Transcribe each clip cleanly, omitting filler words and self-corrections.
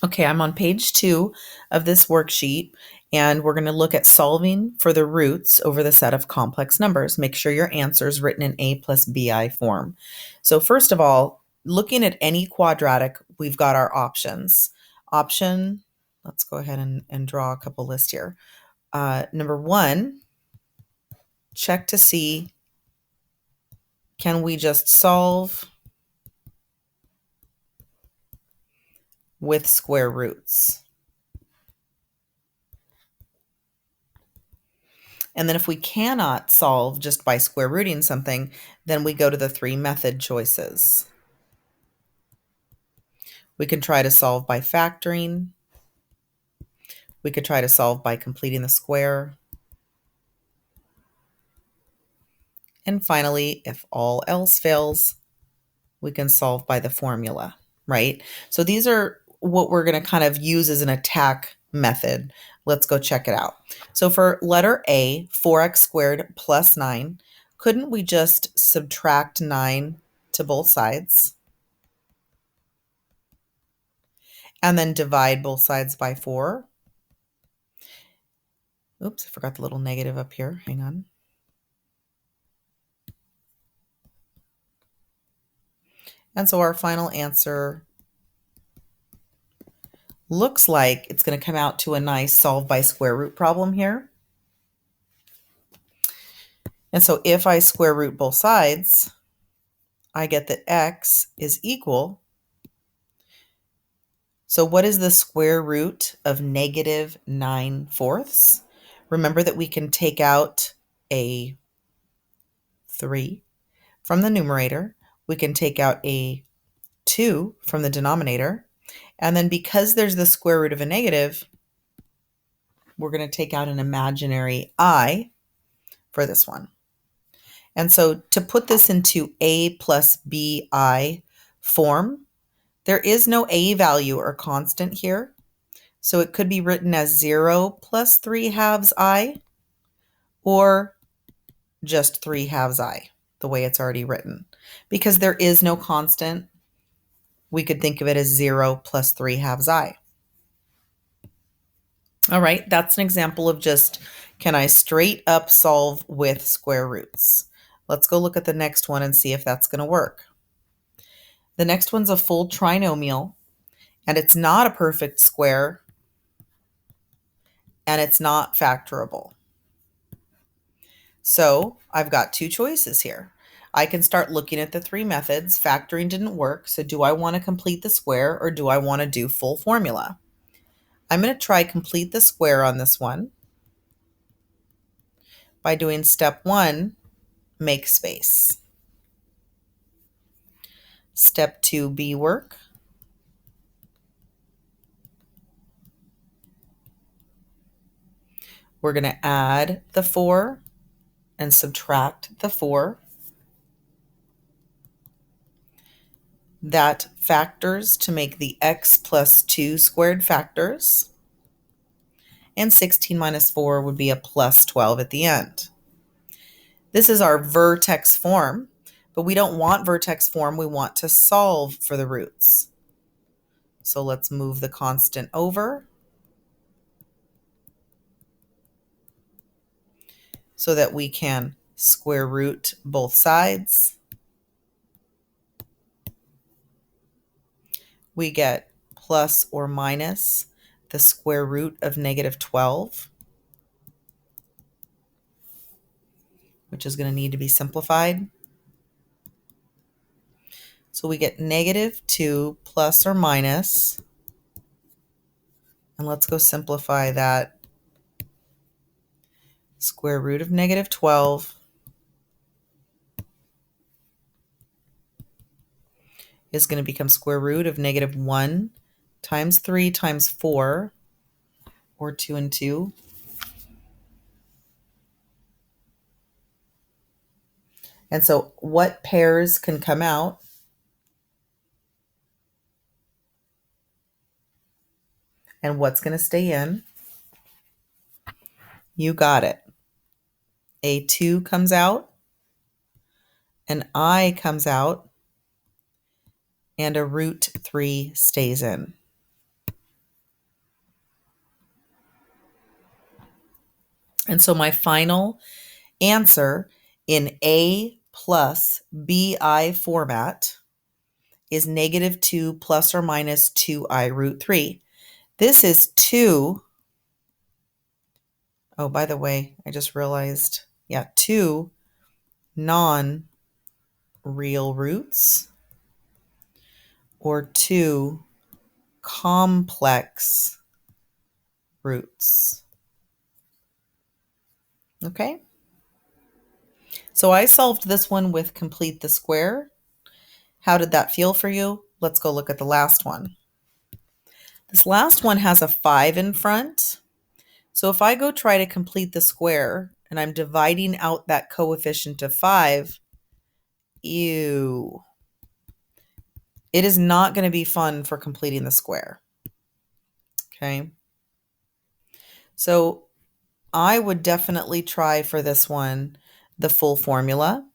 Okay, I'm on page 2 of this worksheet, and we're going to look at solving for the roots over the set of complex numbers. Make sure your answer is written in A plus BI form. So first of all, looking at any quadratic, we've got our options. Option, let's go ahead and draw a couple lists here. Number 1, check to see, can we just solve with square roots? And then if we cannot solve just by square rooting something, then we go to the 3 method choices. We can try to solve by factoring. We could try to solve by completing the square. And finally, if all else fails, we can solve by the formula, right? So these are what we're going to kind of use as an attack method. Let's go check it out. So for letter A, 4x squared plus 9, couldn't we just subtract 9 to both sides and then divide both sides by 4? Oops, I forgot the little negative up here. Hang on. And so our final answer looks like it's going to come out to a nice solve by square root problem here. And so if I square root both sides, I get that x is equal. So what is the square root of negative 9/4? Remember that we can take out a 3 from the numerator. We can take out a 2 from the denominator. And then because there's the square root of a negative, we're going to take out an imaginary I for this one. And so to put this into A plus BI form, there is no A value or constant here. So it could be written as 0 plus 3 halves I, or just 3 halves I, the way it's already written. Because there is no constant, we could think of it as 0 plus 3 halves I. All right, that's an example of just, can I straight up solve with square roots? Let's go look at the next one and see if that's going to work. The next one's a full trinomial, and it's not a perfect square, and it's not factorable. So I've got 2 choices here. I can start looking at the 3 methods. Factoring didn't work, so do I want to complete the square or do I want to do full formula? I'm going to try complete the square on this one by doing step 1, make space. Step 2B work. We're going to add the 4 and subtract the 4. That factors to make the x plus 2 squared factors. And 16 minus 4 would be a plus 12 at the end. This is our vertex form, but we don't want vertex form. We want to solve for the roots. So let's move the constant over so that we can square root both sides. We get plus or minus the square root of negative 12, which is going to need to be simplified. So we get negative 2 plus or minus, and let's go simplify that. Square root of negative 12 is going to become square root of negative 1 times 3 times 4, or 2 and 2. And so what pairs can come out? And what's going to stay in? You got it. A 2 comes out, an I comes out, and a root 3 stays in. And so my final answer in A plus BI format is -2 plus or minus 2I root 3. This is 2. Oh, by the way, I just realized, 2 non-real roots or 2 complex roots. Okay? So I solved this one with complete the square. How did that feel for you? Let's go look at the last one. This last one has a 5 in front. So if I go try to complete the square and I'm dividing out that coefficient of 5, ew. It is not going to be fun for completing the square. Okay. So I would definitely try for this one the full formula.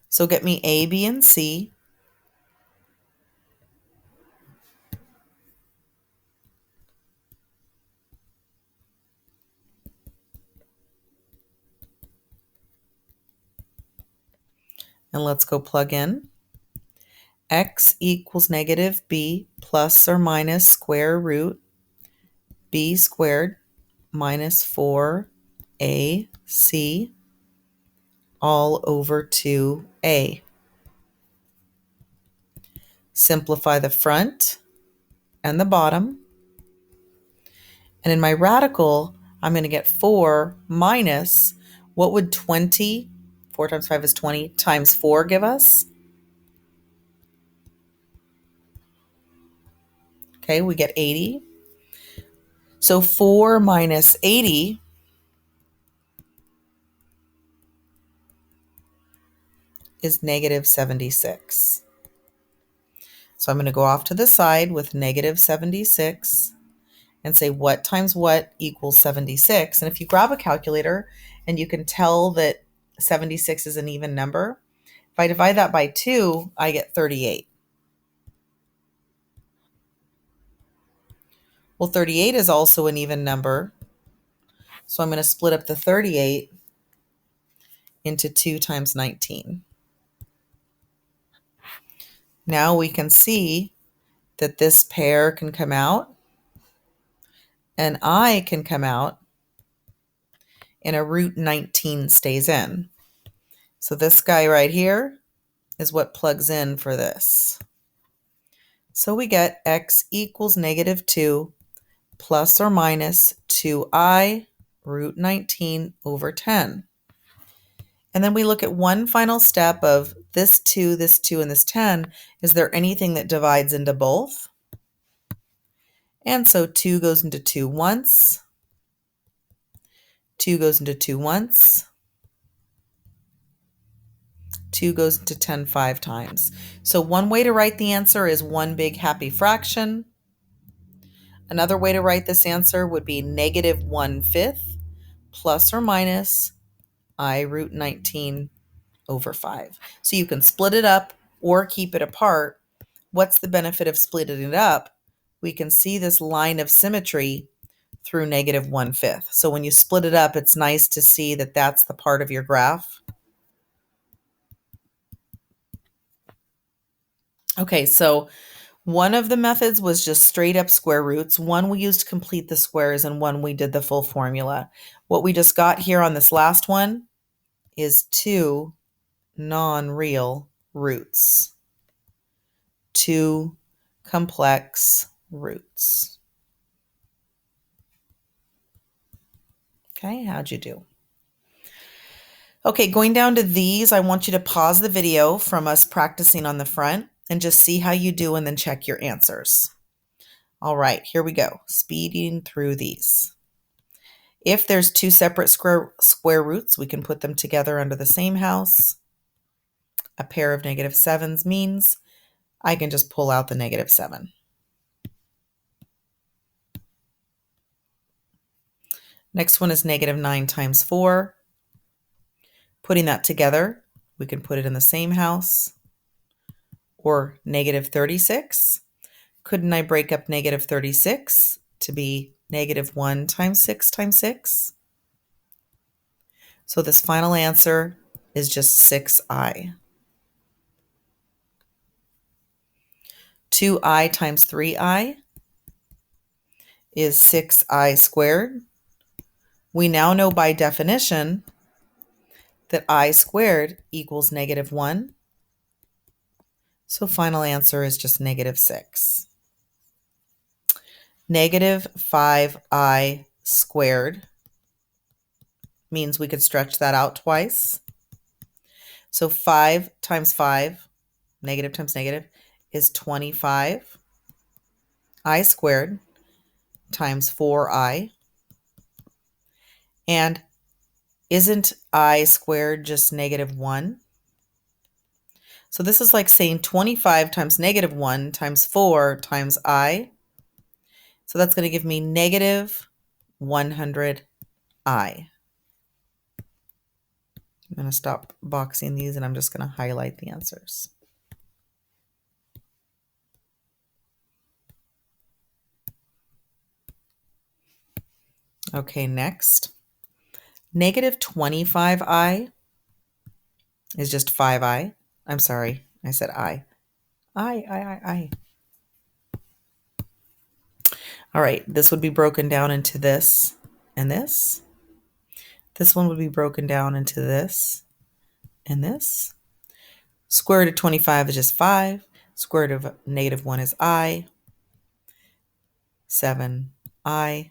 So get me A, B, and C. And let's go plug in. X equals -b plus or minus square root b squared minus 4ac all over 2a. Simplify the front and the bottom. And in my radical, I'm going to get 4 minus, what would 20, 4 times 5 is 20, times 4 give us? Okay, we get 80. So 4 minus 80 is -76. So I'm going to go off to the side with -76 and say what times what equals 76. And if you grab a calculator and you can tell that 76 is an even number, if I divide that by 2, I get 38. Well, 38 is also an even number. So I'm going to split up the 38 into 2 times 19. Now we can see that this pair can come out and I can come out and a root 19 stays in. So this guy right here is what plugs in for this. So we get x equals -2 plus or minus 2I root 19 over 10. And then we look at one final step of this 2, and this 10. Is there anything that divides into both? And so 2 goes into 2 once. 2 goes into 2 once. 2 goes into 10 5 times. So one way to write the answer is one big happy fraction. Another way to write this answer would be -1/5 plus or minus I root 19 over 5. So you can split it up or keep it apart. What's the benefit of splitting it up? We can see this line of symmetry through -1/5. So when you split it up, it's nice to see that that's the part of your graph. Okay, so one of the methods was just straight up square roots. One we used to complete the squares, and one we did the full formula. What we just got here on this last one is 2 non-real roots. 2 complex roots. Okay, how'd you do? Okay, going down to these, I want you to pause the video from us practicing on the front and just see how you do and then check your answers. All right, here we go. Speeding through these. If there's 2 separate square roots, we can put them together under the same house. A pair of -7s means I can just pull out the -7. Next one is -9 times 4. Putting that together, we can put it in the same house. Or -36. Couldn't I break up -36 to be negative 1 times 6 times 6. So this final answer is just 6i. 2i times 3i is 6i squared. We now know by definition that I squared equals negative 1. So final answer is just negative 6. Negative 5i squared means we could stretch that out twice. So 5 times 5, negative times negative, is 25. I squared times 4i. And isn't I squared just negative 1? So this is like saying 25 times negative 1 times 4 times I. So that's going to give me negative 100i. I'm going to stop boxing these and I'm just going to highlight the answers. Okay, next. Negative 25i is just 5i. I'm sorry, I said I. I. All right, this would be broken down into this and this. This one would be broken down into this and this. Square root of 25 is just 5. Square root of negative 1 is I. 7i.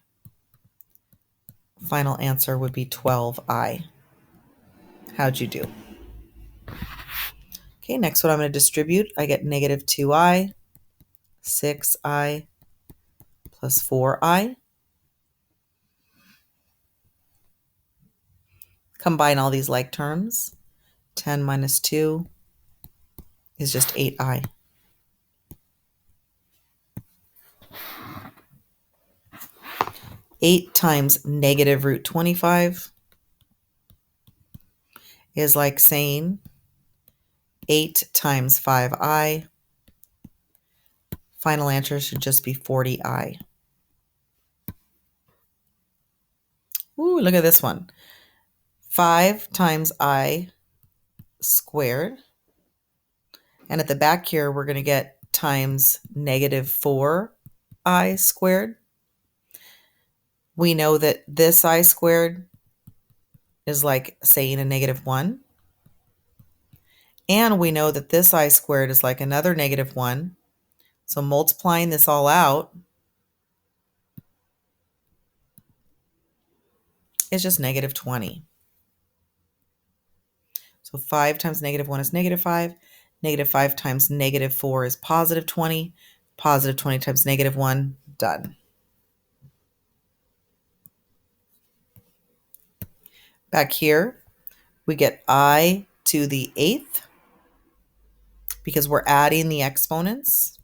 Final answer would be 12i. How'd you do? Okay, next one I'm going to distribute. I get negative 2i, 6i, plus 4i. Combine all these like terms. 10 minus 2 is just 8i. Eight times negative root 25 is like saying 8 times 5i. Final answer should just be 40i. Ooh, look at this one. 5 times I squared. And at the back here, we're going to get times negative 4i squared. We know that this I squared is like saying a negative 1. And we know that this I squared is like another negative 1. So multiplying this all out is just negative 20. So 5 times negative 1 is negative 5. Negative 5 times negative 4 is positive 20. Positive 20 times negative 1, done. Back here, we get I to the 8th because we're adding the exponents.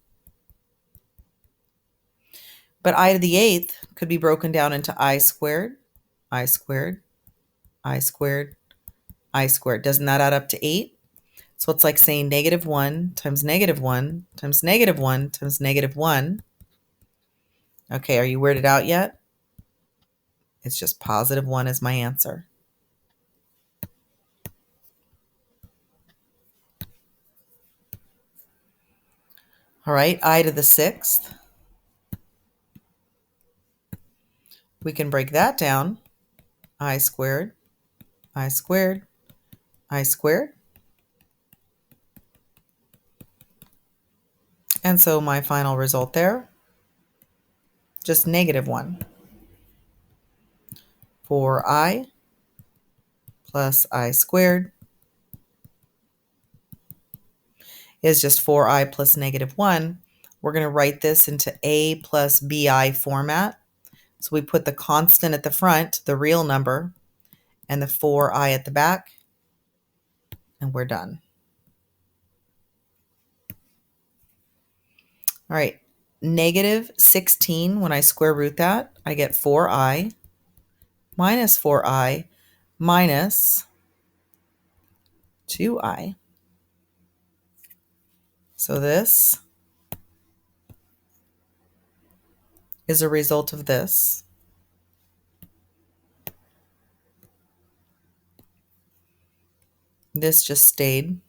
But I to the 8th could be broken down into I squared, I squared, I squared, I squared. Doesn't that add up to 8? So it's like saying negative 1 times negative 1 times negative 1 times negative 1. Okay, are you weirded out yet? It's just positive 1 is my answer. All right, I to the 6th. We can break that down. I squared, I squared, I squared. And so my final result there, just negative 1. 4i plus I squared is just 4i plus negative 1. We're going to write this into a plus bi format. So we put the constant at the front, the real number, and the 4i at the back, and we're done. All right, negative 16, when I square root that, I get 4i minus 4i minus 2i. So this is a result of this. This just stayed.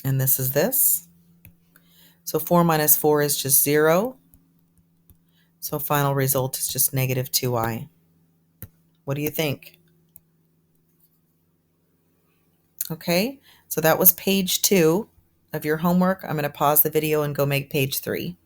And this is this. So 4 minus 4 is just 0. So final result is just negative 2i. What do you think? Okay, so that was page 2 of your homework. I'm going to pause the video and go make page 3.